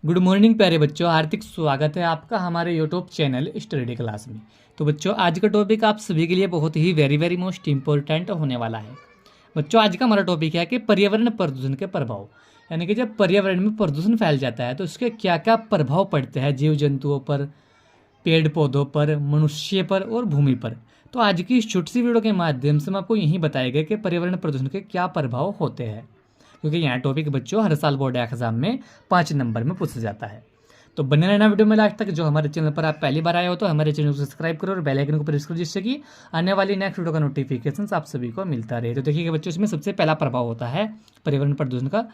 Good morning प्यारे बच्चों, हार्दिक स्वागत है आपका हमारे यूट्यूब चैनल स्टडी क्लास में। तो बच्चों, आज का टॉपिक आप सभी के लिए बहुत ही वेरी मोस्ट इम्पोर्टेंट होने वाला है। बच्चों, आज का हमारा टॉपिक है कि पर्यावरण प्रदूषण के प्रभाव, यानी कि जब पर्यावरण में प्रदूषण फैल जाता है तो उसके क्या क्या प्रभाव पड़ते हैं जीव जंतुओं पर, पेड़ पौधों पर, मनुष्य पर और भूमि पर। तो आज की इस छोटी सी वीडियो के माध्यम से हम आपको यही बताएगा कि पर्यावरण प्रदूषण के क्या प्रभाव होते हैं, क्योंकि यहाँ टॉपिक बच्चों हर साल बोर्ड एग्जाम में 5 नंबर में पूछा जाता है। तो बने रहना वीडियो में लास्ट तक। जो हमारे चैनल पर आप पहली बार आए हो तो हमारे चैनल को सब्सक्राइब करो और बेल आइकन को प्रेस करो, जिससे कि आने वाली नेक्स्ट वीडियो का नोटिफिकेशन आप सभी को मिलता रहे। तो देखिए बच्चों, इसमें सबसे पहला प्रभाव होता है पर्यावरण प्रदूषण का,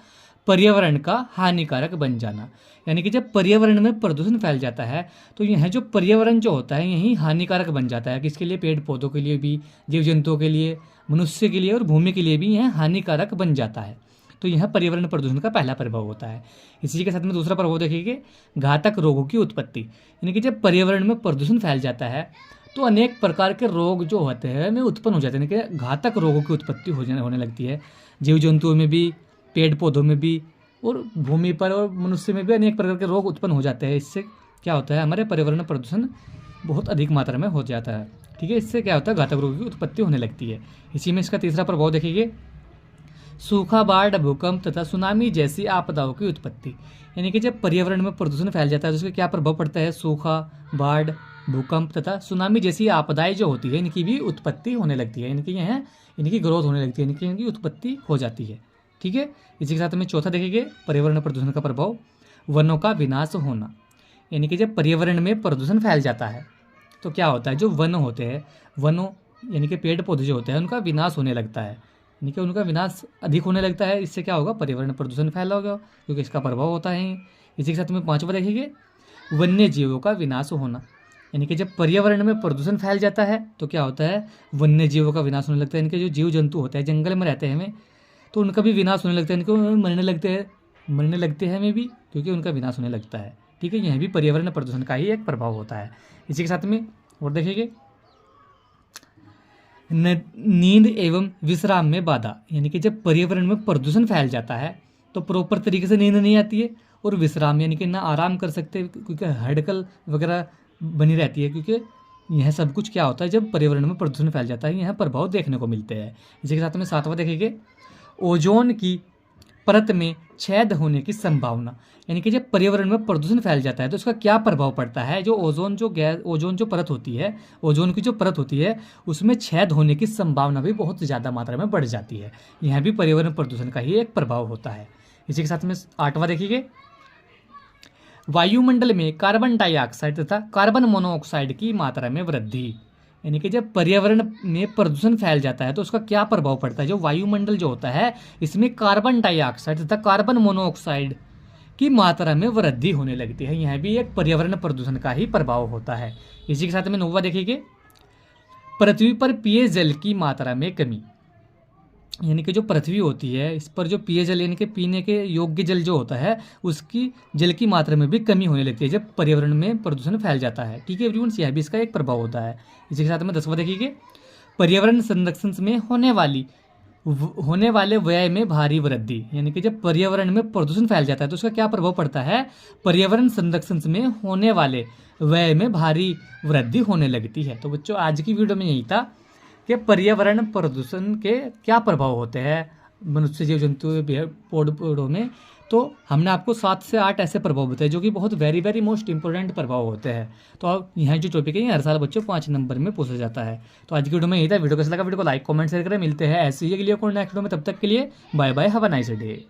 पर्यावरण का हानिकारक बन जाना। यानी कि जब पर्यावरण में प्रदूषण फैल जाता है तो यह जो पर्यावरण जो होता है यही हानिकारक बन जाता है। किसके लिए? पेड़ पौधों के लिए भी, जीव जंतुओं के लिए, मनुष्य के लिए और भूमि के लिए भी यह हानिकारक बन जाता है। तो यह पर्यावरण प्रदूषण का पहला प्रभाव होता है। इसी के साथ में दूसरा प्रभाव देखिए, घातक रोगों की उत्पत्ति। यानी कि जब पर्यावरण में प्रदूषण फैल जाता है तो अनेक प्रकार के रोग जो होते हैं में उत्पन्न हो जाते हैं, यानी कि घातक रोगों की उत्पत्ति होने लगती है। जीव जंतुओं में भी, पेड़ पौधों में भी और भूमि पर और मनुष्य में भी अनेक प्रकार के रोग उत्पन्न हो जाते हैं। इससे क्या होता है, हमारे पर्यावरण प्रदूषण बहुत अधिक मात्रा में हो जाता है। ठीक है, इससे क्या होता है, घातक रोगों की उत्पत्ति होने लगती है। इसी में इसका तीसरा प्रभाव देखिए, सूखा, बाढ़, भूकंप तथा सुनामी जैसी आपदाओं की उत्पत्ति। यानी कि जब पर्यावरण में प्रदूषण फैल जाता है तो उसका क्या प्रभाव पड़ता है, सूखा, बाढ़, भूकंप तथा सुनामी जैसी आपदाएं जो होती है इनकी भी उत्पत्ति होने लगती है। यानी कि यह इनकी ग्रोथ होने लगती है, यानी कि इनकी उत्पत्ति हो जाती है। ठीक है, इसी के साथ में चौथा देखेंगे पर्यावरण प्रदूषण का प्रभाव, वनों का विनाश होना। यानी कि जब पर्यावरण में प्रदूषण फैल जाता है तो क्या होता है, जो वन होते हैं, वनों यानी कि पेड़ पौधे जो होते हैं उनका विनाश होने लगता है, यानी कि उनका विनाश अधिक होने लगता है। इससे क्या होगा, पर्यावरण प्रदूषण फैला होगा, क्योंकि इसका प्रभाव होता है। इसी के साथ में पांचवा देखेंगे वन्य जीवों का विनाश होना। यानी कि जब पर्यावरण में प्रदूषण फैल जाता है तो क्या होता है, वन्य जीवों का विनाश होने लगता है। इनके जो जीव जंतु होते हैं, जंगल में रहते हैं हमें, तो उनका भी विनाश होने लगता है, इनको मरने लगते हैं हमें भी, क्योंकि उनका विनाश होने लगता है। ठीक है, यह भी पर्यावरण प्रदूषण का ही एक प्रभाव होता है। इसी के साथ में और देखेंगे नींद एवं विश्राम में बाधा। यानी कि जब पर्यावरण में प्रदूषण फैल जाता है तो प्रॉपर तरीके से नींद नहीं आती है और विश्राम यानी कि ना आराम कर सकते, क्योंकि हड़कल वगैरह बनी रहती है, क्योंकि यह सब कुछ क्या होता है जब पर्यावरण में प्रदूषण फैल जाता है, यह प्रभाव देखने को मिलते हैं। इसी के साथ में सातवां देखेंगे ओजोन की परत में छेद होने की संभावना। यानी कि जब पर्यावरण में प्रदूषण फैल जाता है तो उसका क्या प्रभाव पड़ता है, जो ओजोन जो परत होती है, ओजोन की जो परत होती है उसमें छेद होने की संभावना भी बहुत ज़्यादा मात्रा में बढ़ जाती है। यह भी पर्यावरण प्रदूषण का ही एक प्रभाव होता है। इसी के साथ में आठवां देखिए, वायुमंडल में कार्बन डाइऑक्साइड तथा कार्बन मोनोऑक्साइड की मात्रा में वृद्धि। यानी कि जब पर्यावरण में प्रदूषण फैल जाता है तो उसका क्या प्रभाव पड़ता है, जो वायुमंडल जो होता है इसमें कार्बन डाइऑक्साइड तथा कार्बन मोनोऑक्साइड की मात्रा में वृद्धि होने लगती है। यह भी एक पर्यावरण प्रदूषण का ही प्रभाव होता है। इसी के साथ में नौवां देखिए, पृथ्वी पर पेय जल की मात्रा में कमी। यानी कि जो पृथ्वी होती है इस पर जो पेय जल यानी कि पीने के योग्य जल जो होता है उसकी जल की मात्रा में भी कमी होने लगती है जब पर्यावरण में प्रदूषण फैल जाता है। ठीक है एवरीवन, यह भी इसका एक प्रभाव होता है। इसी के साथ में 10वां देखिए, पर्यावरण संरक्षण में होने वाले व्यय में भारी वृद्धि। यानी कि जब पर्यावरण में प्रदूषण फैल जाता है तो उसका क्या प्रभाव पड़ता है, पर्यावरण संरक्षण में होने वाले व्यय में भारी वृद्धि होने लगती है। तो बच्चों, आज की वीडियो में यही था कि पर्यावरण प्रदूषण के क्या प्रभाव होते हैं मनुष्य, जीव जंतु, पौधों में। तो हमने आपको 7 से 8 ऐसे प्रभाव बताए जो कि बहुत वेरी मोस्ट इंपॉर्टेंट प्रभाव होते हैं। तो अब यह जो टॉपिक है ये हर साल बच्चों 5 नंबर में पूछा जाता है। तो आज की वीडियो में यही था। वीडियो कैसा लगा, वीडियो को लाइक कमेंट शेयर करें। मिलते हैं ऐसे ही अगली नेक्स्ट वीडियो में, तब तक के लिए bye bye, have a nice day.